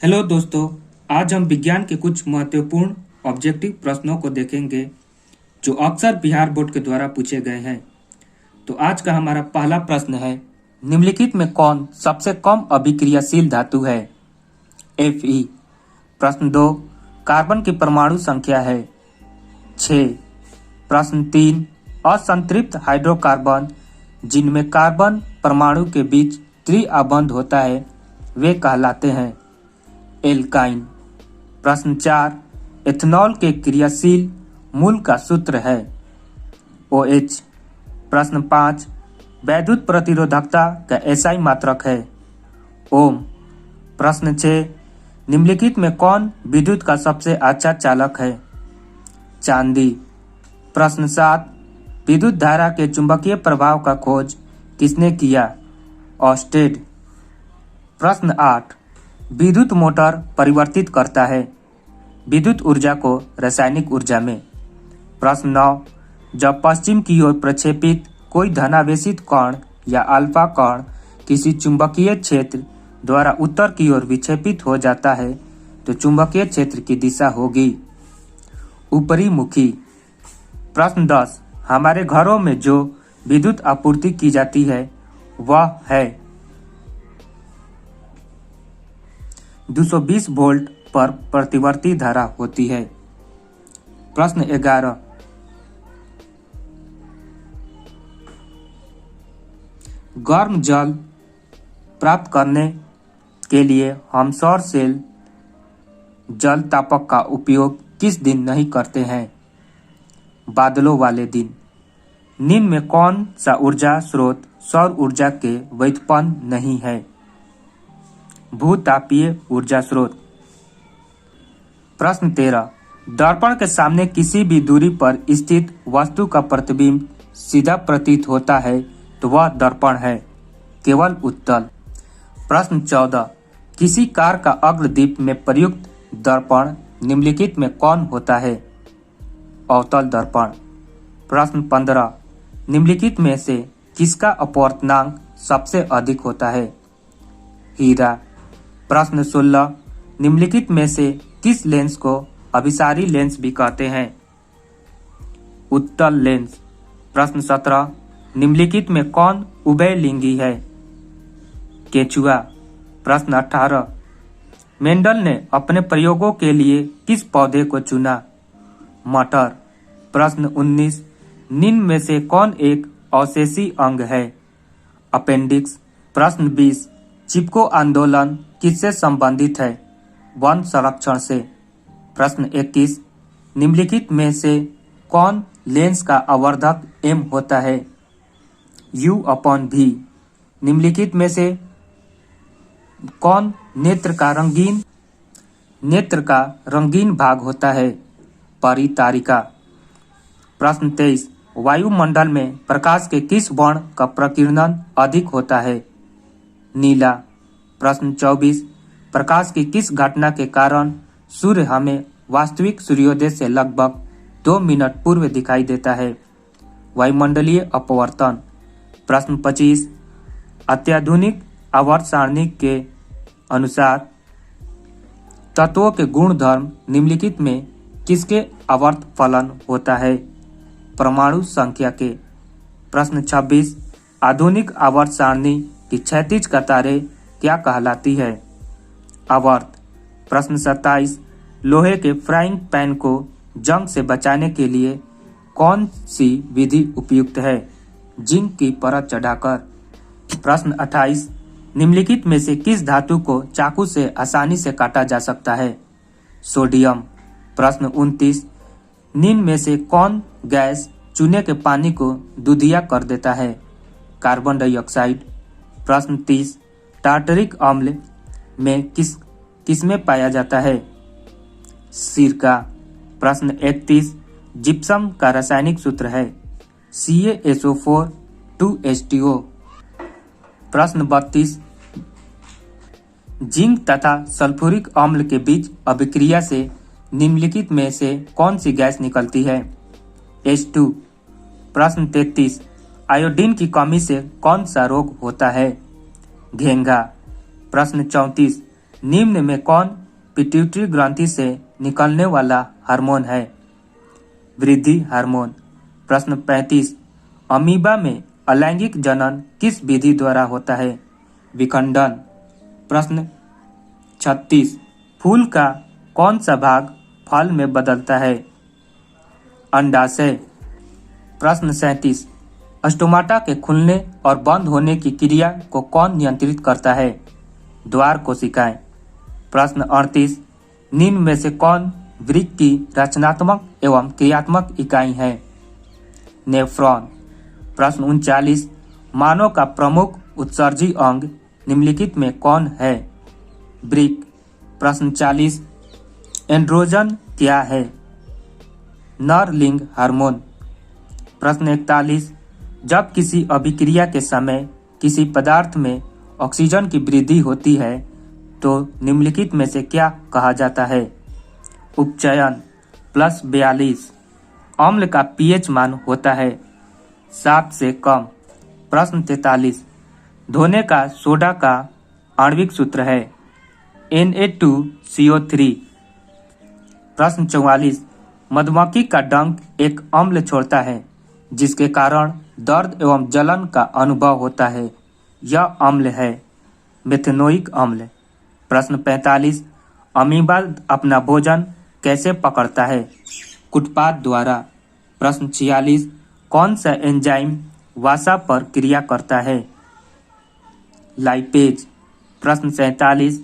Hello दोस्तों, आज हम विज्ञान के कुछ महत्वपूर्ण ऑब्जेक्टिव प्रश्नों को देखेंगे जो अक्सर बिहार बोर्ड के द्वारा पूछे गए हैं। तो आज का हमारा पहला प्रश्न है, निम्नलिखित में कौन सबसे कम अभिक्रियाशील धातु है? Fe। प्रश्न 2, कार्बन की परमाणु संख्या है 6। प्रश्न 3, असंतृप्त हाइड्रोकार्बन जिनमें कार्बन परमाणु के बीच त्रिआबंध होता है वे कहलाते हैं एल्काइन। प्रश्न 4, एथेनॉल के क्रियाशील मूल का सूत्र है OH। प्रश्न 5, वैद्युत प्रतिरोधकता का SI मात्रक है ओम। प्रश्न 6, निम्नलिखित में कौन विद्युत का सबसे अच्छा चालक है? चांदी। प्रश्न 7, विद्युत धारा के चुंबकीय प्रभाव का खोज किसने किया? ऑस्टेड। प्रश्न 8, विद्युत मोटर परिवर्तित करता है विद्युत ऊर्जा को रासायनिक ऊर्जा में। प्रश्न 9, जब पश्चिम की ओर प्रक्षेपित कोई धनावेशित कण या अल्फा कण किसी चुंबकीय क्षेत्र द्वारा उत्तर की ओर विक्षेपित हो जाता है तो चुंबकीय क्षेत्र की दिशा होगी ऊपरी मुखी। प्रश्न 10, हमारे घरों में जो विद्युत आपूर्ति की जाती है वह है 220 वोल्ट पर प्रतिवर्ती धारा होती है। प्रश्न 11, गर्म जल प्राप्त करने के लिए हम सौर सेल जल तापक का उपयोग किस दिन नहीं करते हैं? बादलों वाले दिन। निम्न में कौन सा ऊर्जा स्रोत सौर ऊर्जा के व्युत्पन्न नहीं है? भूतापीय ऊर्जा स्रोत। प्रश्न 13, दर्पण के सामने किसी भी दूरी पर स्थित वस्तु का प्रतिबिंब सीधा प्रतीत होता है तो वह दर्पण है, केवल उत्तल। प्रश्न 14, किसी कार का अग्रदीप में प्रयुक्त दर्पण निम्नलिखित में कौन होता है? अवतल दर्पण। प्रश्न 15, निम्नलिखित में से किसका अपवर्तनांक सबसे अधिक होता है? हीरा। प्रश्न 16, निम्नलिखित में से किस लेंस को अभिसारी लेंस भी कहते हैं? उत्तल लेंस। प्रश्न 17, निम्नलिखित में कौन उभयलिंगी है? केचुआ। प्रश्न 18, मेंडल ने अपने प्रयोगों के लिए किस पौधे को चुना? मटर। प्रश्न 19, निम्न में से कौन एक अवशेषी अंग है? अपेंडिक्स। प्रश्न 20, चिपको आंदोलन किससे संबंधित है? वन संरक्षण से। प्रश्न 21, निम्नलिखित में से कौन लेंस का आवर्धक m होता है? U/V। निम्नलिखित में से कौन नेत्र का रंगीन भाग होता है? परितारिका। प्रश्न 23, वायुमंडल में प्रकाश के किस वर्ण का प्रकीर्णन अधिक होता है? नीला। प्रश्न 24, प्रकाश की किस घटना के कारण सूर्य हमें वास्तविक सूर्योदय से लगभग 2 मिनट पूर्व दिखाई देता है? वायुमंडलीय अपवर्तन। प्रश्न 25, अत्याधुनिक आवर्त सारणी के अनुसार तत्वों के गुणधर्म निम्नलिखित में किसके आवर्त फलन होता है? परमाणु संख्या के। प्रश्न 26, आधुनिक आवर्त सारणी की क्षैतिज कतारें क्या कहलाती है? आवर्त। प्रश्न 27, लोहे के फ्राइंग पैन को जंग से बचाने के लिए कौन सी विधि उपयुक्त है? जिंक की परत चढ़ाकर। प्रश्न 28, निम्नलिखित में से किस धातु को चाकू से आसानी से काटा जा सकता है? सोडियम। प्रश्न 29, निम्न में से कौन गैस चूने के पानी को दूधिया कर देता है? Carbon dioxide. प्रश्न 30, टार्टरिक अम्ल में किसमें पाया जाता है? सिरका। प्रश्न 31, जिप्सम का रासायनिक सूत्र है CaSO4 2H2O। प्रश्न 32, जिंक तथा सल्फ्यूरिक अम्ल के बीच अभिक्रिया से निम्नलिखित में से कौन सी गैस निकलती है? H2। प्रश्न 33, आयोडीन की कमी से कौन सा रोग होता है? घेंघा। प्रश्न 34, निम्न में कौन पिट्यूटरी ग्रंथि से निकलने वाला हार्मोन है? वृद्धि हार्मोन। प्रश्न 35। अमीबा में अलैंगिक जनन किस विधि द्वारा होता है? विखंडन। प्रश्न 36। फूल का कौन सा भाग फल में बदलता है? अंडाशय। प्रश्न 37। स्टोमाटा के खुलने और बंद होने की क्रिया को कौन नियंत्रित करता है? द्वार कोशिकाएं। प्रश्न 38। निम्न में से कौन वृक्क की रचनात्मक एवं क्रियात्मक इकाई है? नेफ्रॉन। प्रश्न 39। मानव का प्रमुख उत्सर्जी अंग निम्नलिखित में कौन है? वृक्क। प्रश्न 40। एंड्रोजन क्या है? नर लिंग हार्मोन। प्रश्न 41। जब किसी अभिक्रिया के समय किसी पदार्थ में ऑक्सीजन की वृद्धि होती है तो निम्नलिखित में से क्या कहा जाता है? उपचयन। +42। अम्ल का पीएच मान होता है 7 से कम। प्रश्न 43। धोने का सोडा का आणविक सूत्र है Na2CO3। प्रश्न 44। मधुमक्खी का डंक एक अम्ल छोड़ता है जिसके कारण दर्द एवं जलन का अनुभव होता है। यह अम्ल है मेथेनोइक अम्ल। प्रश्न 45। अमीबा अपना भोजन कैसे पकड़ता है? कुटपाद द्वारा। प्रश्न 46। कौन सा एंजाइम वसा पर क्रिया करता है? लाइपेज। प्रश्न 47।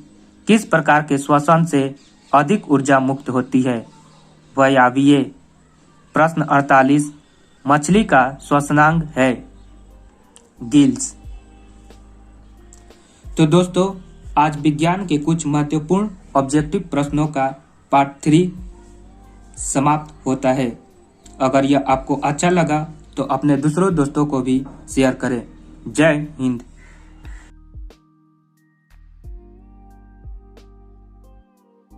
किस प्रकार के श्वसन से अधिक ऊर्जा मुक्त होती है? वायवीय। प्रश्न 48। मछली का श्वसनांग है? गिल्स। तो दोस्तों, आज विज्ञान के कुछ महत्वपूर्ण ऑब्जेक्टिव प्रश्नों का पार्ट 3 समाप्त होता है। अगर यह आपको अच्छा लगा तो अपने दूसरों दोस्तों को भी शेयर करें। जय हिंद।